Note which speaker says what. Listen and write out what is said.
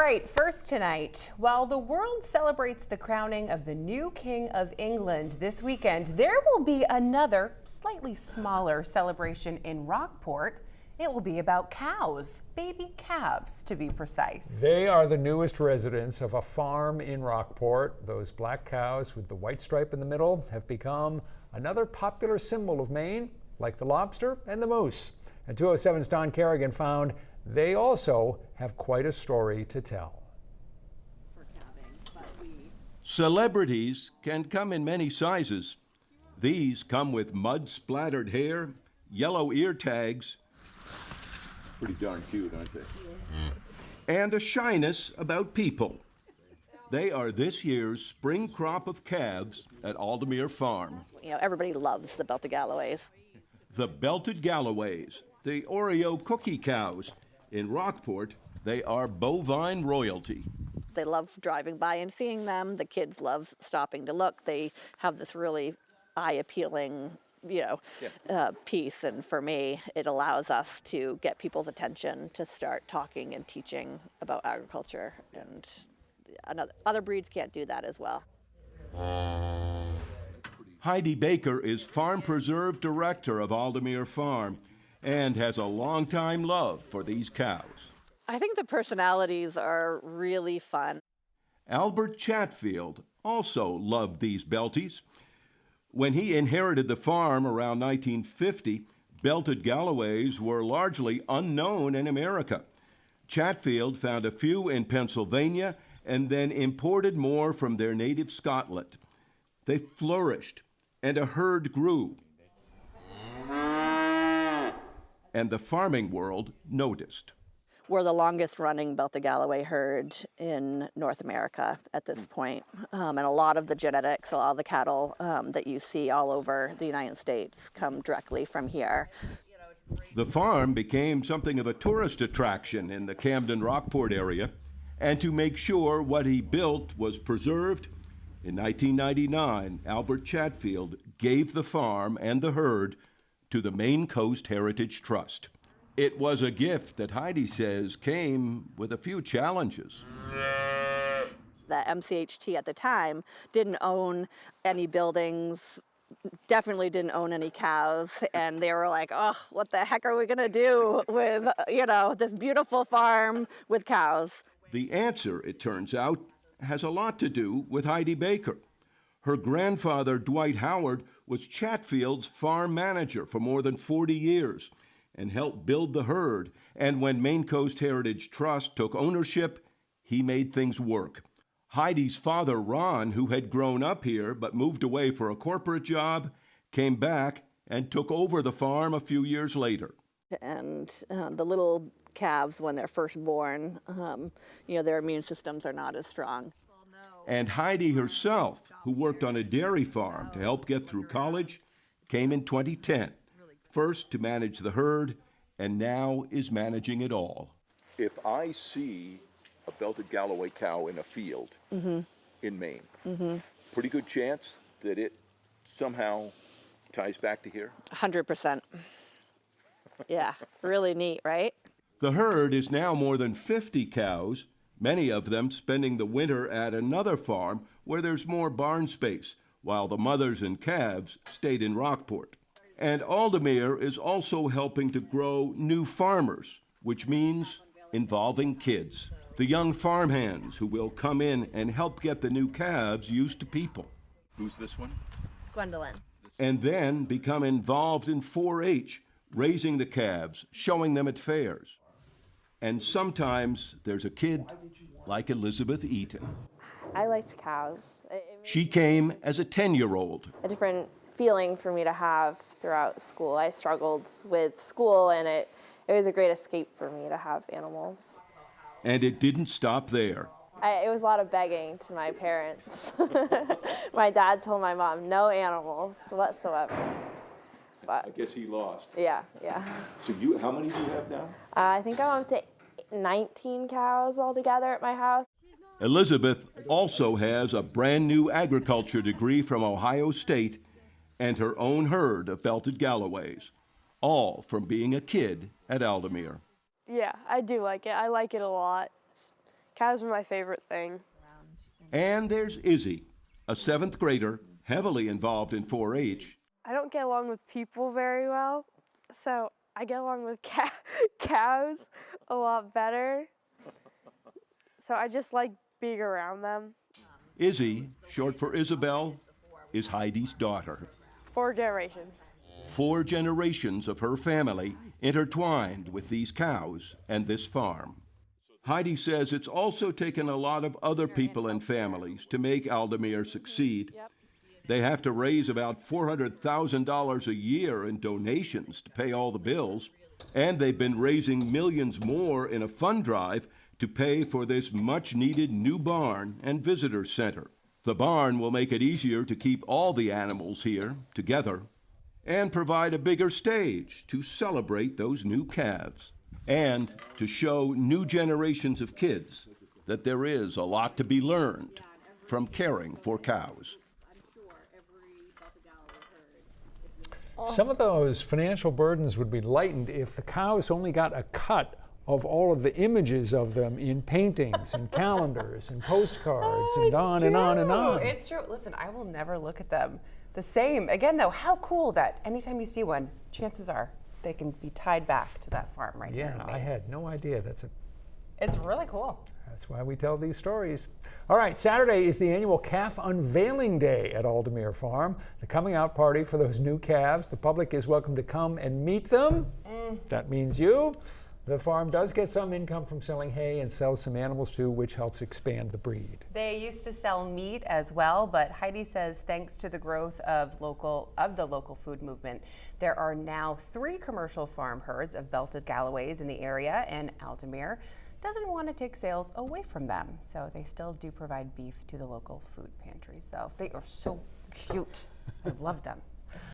Speaker 1: right, first tonight, while the world celebrates the crowning of the new King of England this weekend, there will be another, slightly smaller celebration in Rockport. It will be about cows, baby calves to be precise.
Speaker 2: They are the newest residents of a farm in Rockport. Those black cows with the white stripe in the middle have become another popular symbol of Maine, like the lobster and the moose. And 207's Don Kerrigan found they also have quite a story to tell.
Speaker 3: Celebrities can come in many sizes. These come with mud-splattered hair, yellow ear tags, pretty darn cute, aren't they? And a shyness about people. They are this year's spring crop of calves at Aldermere Farm.
Speaker 4: You know, everybody loves the Belted Galloways.
Speaker 3: The Belted Galloways, the Oreo cookie cows. In Rockport, they are bovine royalty.
Speaker 4: They love driving by and seeing them. The kids love stopping to look. They have this really eye-appealing, piece. And for me, it allows us to get people's attention to start talking and teaching about agriculture. And other breeds can't do that as well.
Speaker 3: Heidi Baker is Farm Preserve Director of Aldermere Farm and has a long-time love for these cows.
Speaker 4: I think the personalities are really fun.
Speaker 3: Albert Chatfield also loved these Belties. When he inherited the farm around 1950, Belted Galloways were largely unknown in America. Chatfield found a few in Pennsylvania and then imported more from their native Scotland. They flourished, and a herd grew. And the farming world noticed.
Speaker 4: We're the longest running Belted Galloway herd in North America at this point. And a lot of the genetics, a lot of the cattle that you see all over the United States come directly from here.
Speaker 3: The farm became something of a tourist attraction in the Camden-Rockport area. And to make sure what he built was preserved, in 1999, Albert Chatfield gave the farm and the herd to the Maine Coast Heritage Trust. It was a gift that Heidi says came with a few challenges.
Speaker 4: The MCHT at the time didn't own any buildings, definitely didn't own any cows, and they were like, oh, what the heck are we gonna do with, this beautiful farm with cows?
Speaker 3: The answer, it turns out, has a lot to do with Heidi Baker. Her grandfather, Dwight Howard, was Chatfield's farm manager for more than 40 years and helped build the herd. And when Maine Coast Heritage Trust took ownership, he made things work. Heidi's father, Ron, who had grown up here but moved away for a corporate job, came back and took over the farm a few years later.
Speaker 4: And the little calves, when they're first born, their immune systems are not as strong.
Speaker 3: And Heidi herself, who worked on a dairy farm to help get through college, came in 2010, first to manage the herd, and now is managing it all.
Speaker 5: If I see a Belted Galloway cow in a field in Maine, pretty good chance that it somehow ties back to here?
Speaker 4: 100%. Yeah, really neat, right?
Speaker 3: The herd is now more than 50 cows, many of them spending the winter at another farm where there's more barn space, while the mothers and calves stayed in Rockport. And Aldermere is also helping to grow new farmers, which means involving kids, the young farmhands who will come in and help get the new calves used to people.
Speaker 5: Who's this one?
Speaker 6: Gwendolyn.
Speaker 3: And then become involved in 4-H, raising the calves, showing them at fairs. And sometimes there's a kid like Elizabeth Eaton.
Speaker 6: I liked cows.
Speaker 3: She came as a 10-year-old.
Speaker 6: A different feeling for me to have throughout school. I struggled with school, and it was a great escape for me to have animals.
Speaker 3: And it didn't stop there.
Speaker 6: It was a lot of begging to my parents. My dad told my mom, no animals whatsoever. But
Speaker 5: I guess he lost.
Speaker 6: Yeah.
Speaker 5: So how many do you have now?
Speaker 6: I think I'm up to 19 cows altogether at my house.
Speaker 3: Elizabeth also has a brand new agriculture degree from Ohio State and her own herd of Belted Galloways, all from being a kid at Aldermere.
Speaker 7: Yeah, I do like it. I like it a lot. Cows are my favorite thing.
Speaker 3: And there's Izzy, a 7th grader heavily involved in 4-H.
Speaker 7: I don't get along with people very well, so I get along with cows a lot better. So I just like being around them.
Speaker 3: Izzy, short for Isabel, is Heidi's daughter.
Speaker 7: 4 generations.
Speaker 3: 4 generations of her family intertwined with these cows and this farm. Heidi says it's also taken a lot of other people and families to make Aldemir succeed. They have to raise about $400,000 a year in donations to pay all the bills, and they've been raising millions more in a fund drive to pay for this much-needed new barn and visitor center. The barn will make it easier to keep all the animals here together and provide a bigger stage to celebrate those new calves and to show new generations of kids that there is a lot to be learned from caring for cows.
Speaker 2: Some of those financial burdens would be lightened if the cows only got a cut of all of the images of them in paintings and calendars and postcards and on and on and on.
Speaker 1: It's true. Listen, I will never look at them the same. Again, though, how cool that anytime you see one, chances are they can be tied back to that farm right here in
Speaker 2: Yeah,
Speaker 1: Maine.
Speaker 2: I had no idea.
Speaker 1: It's really cool.
Speaker 2: That's why we tell these stories. All right, Saturday is the annual Calf Unveiling Day at Aldemir Farm, the coming out party for those new calves. The public is welcome to come and meet them. That means you. The farm does get some income from selling hay and sells some animals too, which helps expand the breed.
Speaker 1: They used to sell meat as well, but Heidi says thanks to the growth of the local food movement, there are now 3 commercial farm herds of Belted Galloways in the area, and Aldemir doesn't want to take sales away from them. So they still do provide beef to the local food pantries, though. They are so cute. I love them.